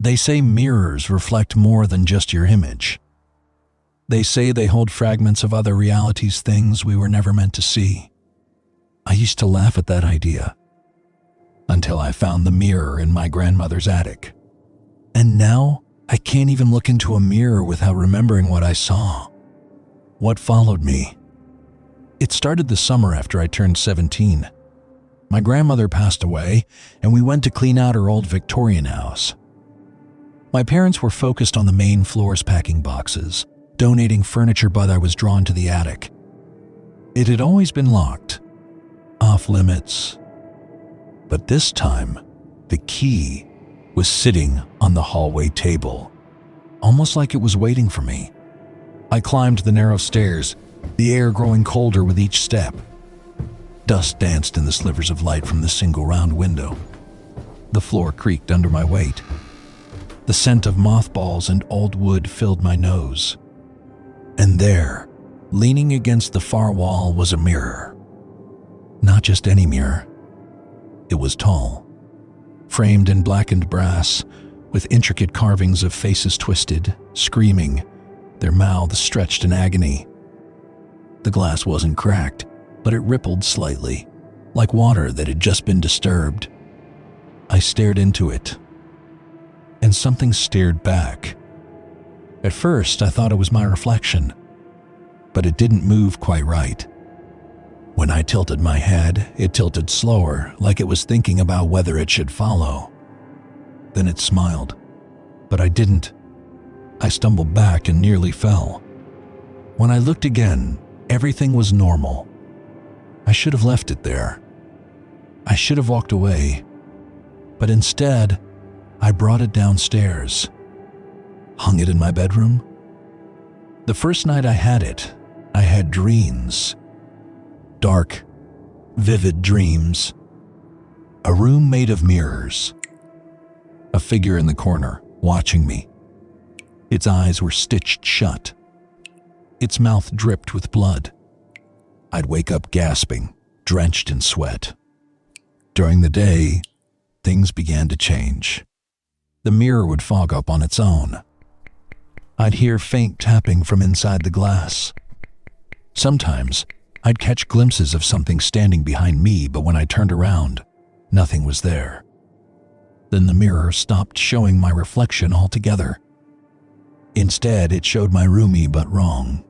They say mirrors reflect more than just your image. They say they hold fragments of other realities, things we were never meant to see. I used to laugh at that idea, until I found the mirror in my grandmother's attic. And now, I can't even look into a mirror without remembering what I saw. What followed me? It started the summer after I turned 17. My grandmother passed away, and we went to clean out her old Victorian house. My parents were focused on the main floors packing boxes, donating furniture, but I was drawn to the attic. It had always been locked, off limits. But this time, the key was sitting on the hallway table, almost like it was waiting for me. I climbed the narrow stairs, the air growing colder with each step. Dust danced in the slivers of light from the single round window. The floor creaked under my weight. The scent of mothballs and old wood filled my nose. And there, leaning against the far wall, was a mirror. Not just any mirror. It was tall, framed in blackened brass, with intricate carvings of faces twisted, screaming, their mouths stretched in agony. The glass wasn't cracked, but it rippled slightly, like water that had just been disturbed. I stared into it, and something stared back. At first, I thought it was my reflection, but it didn't move quite right. When I tilted my head, it tilted slower, like it was thinking about whether it should follow. Then it smiled, but I didn't. I stumbled back and nearly fell. When I looked again, everything was normal. I should have left it there. I should have walked away, but instead, I brought it downstairs. Hung it in my bedroom. The first night I had dreams. Dark, vivid dreams. A room made of mirrors. A figure in the corner, watching me. Its eyes were stitched shut. Its mouth dripped with blood. I'd wake up gasping, drenched in sweat. During the day, things began to change. The mirror would fog up on its own. I'd hear faint tapping from inside the glass. Sometimes, I'd catch glimpses of something standing behind me, but when I turned around, nothing was there. Then the mirror stopped showing my reflection altogether. Instead, it showed my roomy but wrong.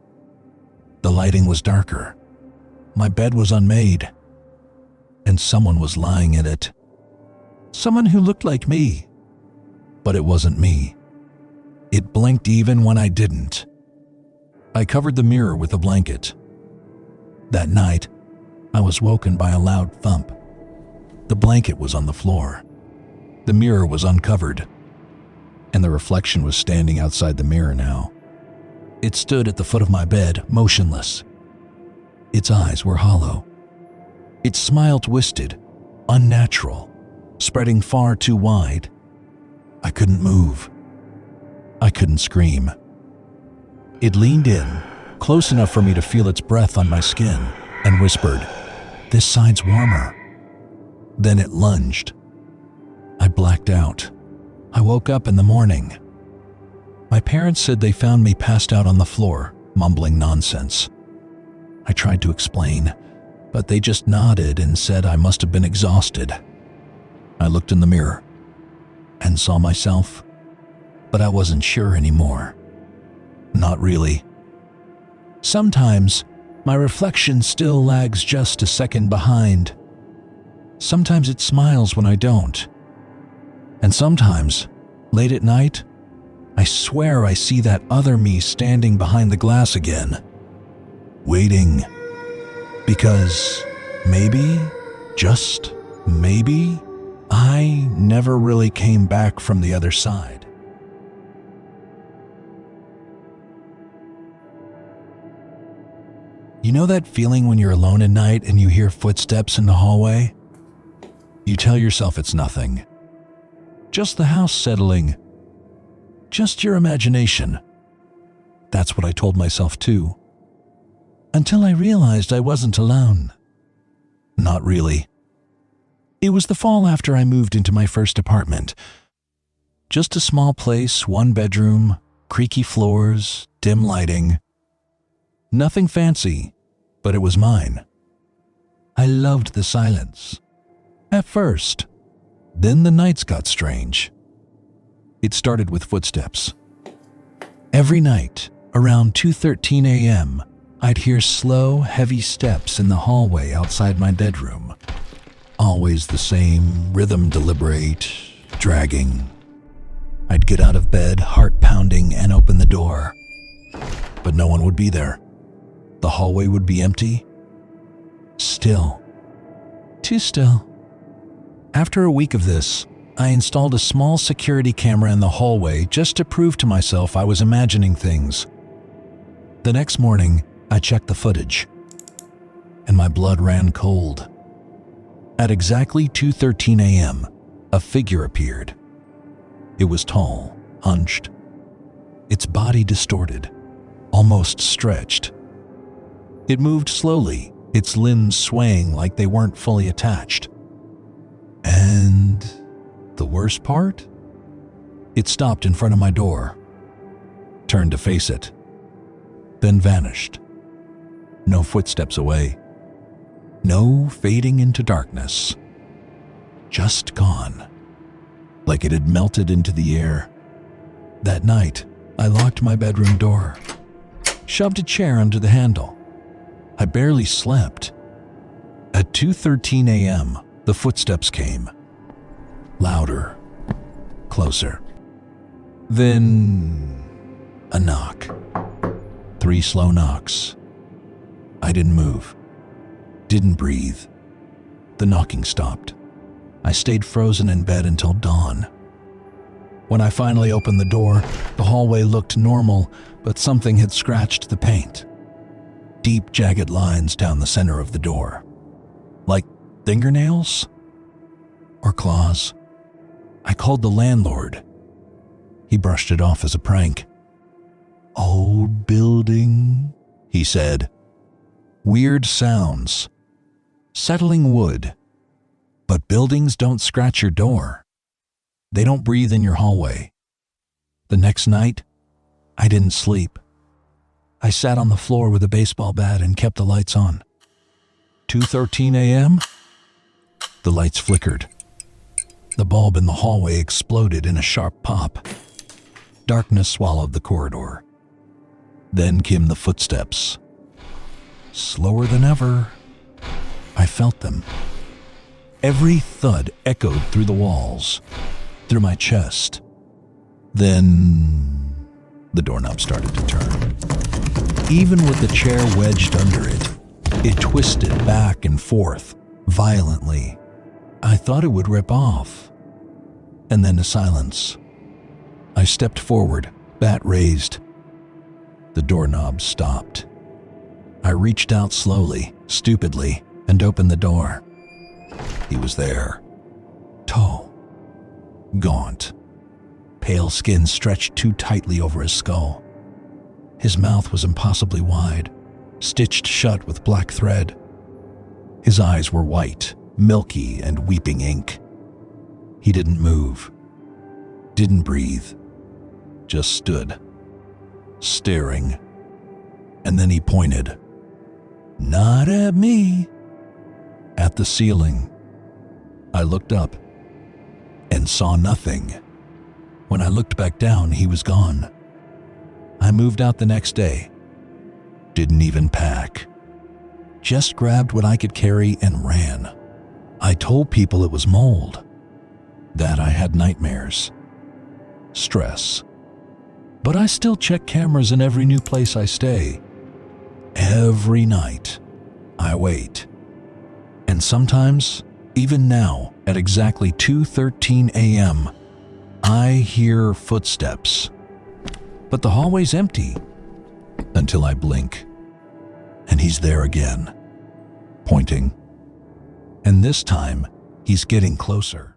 The lighting was darker. My bed was unmade, and someone was lying in it. Someone who looked like me, but it wasn't me. It blinked even when I didn't. I covered the mirror with a blanket. That night, I was woken by a loud thump. The blanket was on the floor. The mirror was uncovered, and the reflection was standing outside the mirror now. It stood at the foot of my bed, motionless. Its eyes were hollow. Its smile twisted, unnatural, spreading far too wide. I couldn't move. I couldn't scream. It leaned in, close enough for me to feel its breath on my skin, and whispered, "This side's warmer." Then it lunged. I blacked out. I woke up in the morning. My parents said they found me passed out on the floor, mumbling nonsense. I tried to explain, but they just nodded and said I must have been exhausted. I looked in the mirror and saw myself, but I wasn't sure anymore. Not really. Sometimes, my reflection still lags just a second behind. Sometimes it smiles when I don't. And sometimes, late at night, I swear I see that other me standing behind the glass again, waiting. Because maybe, just maybe, I never really came back from the other side. You know that feeling when you're alone at night and you hear footsteps in the hallway? You tell yourself it's nothing. Just the house settling. Just your imagination. That's what I told myself too. Until I realized I wasn't alone. Not really. It was the fall after I moved into my first apartment. Just a small place, one bedroom, creaky floors, dim lighting. Nothing fancy, but it was mine. I loved the silence. At first. Then the nights got strange. It started with footsteps. Every night, around 2:13 a.m., I'd hear slow, heavy steps in the hallway outside my bedroom. Always the same rhythm, deliberate, dragging. I'd get out of bed, heart pounding, and open the door. But no one would be there. The hallway would be empty. Still. Too still. After a week of this, I installed a small security camera in the hallway just to prove to myself I was imagining things. The next morning, I checked the footage, and my blood ran cold. At exactly 2:13 a.m., a figure appeared. It was tall, hunched, its body distorted, almost stretched. It moved slowly, its limbs swaying like they weren't fully attached. And the worst part? It stopped in front of my door, turned to face it, then vanished. No footsteps away. No fading into darkness. Just gone. Like it had melted into the air. That night, I locked my bedroom door, shoved a chair under the handle. I barely slept. At 2:13 a.m., the footsteps came. Louder. Closer. Then a knock. 3 slow knocks. I didn't move. Didn't breathe. The knocking stopped. I stayed frozen in bed until dawn. When I finally opened the door, the hallway looked normal, but something had scratched the paint. Deep, jagged lines down the center of the door. Like fingernails? Or claws? I called the landlord. He brushed it off as a prank. "Old building," he said. Weird sounds. Settling wood. But buildings don't scratch your door. They don't breathe in your hallway. The next night, I didn't sleep. I sat on the floor with a baseball bat and kept the lights on. 2:13 a.m., the lights flickered. The bulb in the hallway exploded in a sharp pop. Darkness swallowed the corridor. Then came the footsteps. Slower than ever. I felt them. Every thud echoed through the walls, through my chest. Then the doorknob started to turn. Even with the chair wedged under it, it twisted back and forth, violently. I thought it would rip off. And then a silence. I stepped forward, bat raised. The doorknob stopped. I reached out slowly, stupidly, and opened the door. He was there. Tall. Gaunt. Pale skin stretched too tightly over his skull. His mouth was impossibly wide, stitched shut with black thread. His eyes were white, milky, and weeping ink. He didn't move. Didn't breathe. Just stood. Staring. And then he pointed. Not at me. At the ceiling. I looked up and saw nothing. When I looked back down, he was gone. I moved out the next day. Didn't even pack. Just grabbed what I could carry and ran. I told people it was mold. That I had nightmares. Stress. But I still check cameras in every new place I stay. Every night, I wait. And sometimes, even now, at exactly 2:13 a.m., I hear footsteps. But the hallway's empty. Until I blink. And he's there again. Pointing. And this time, he's getting closer.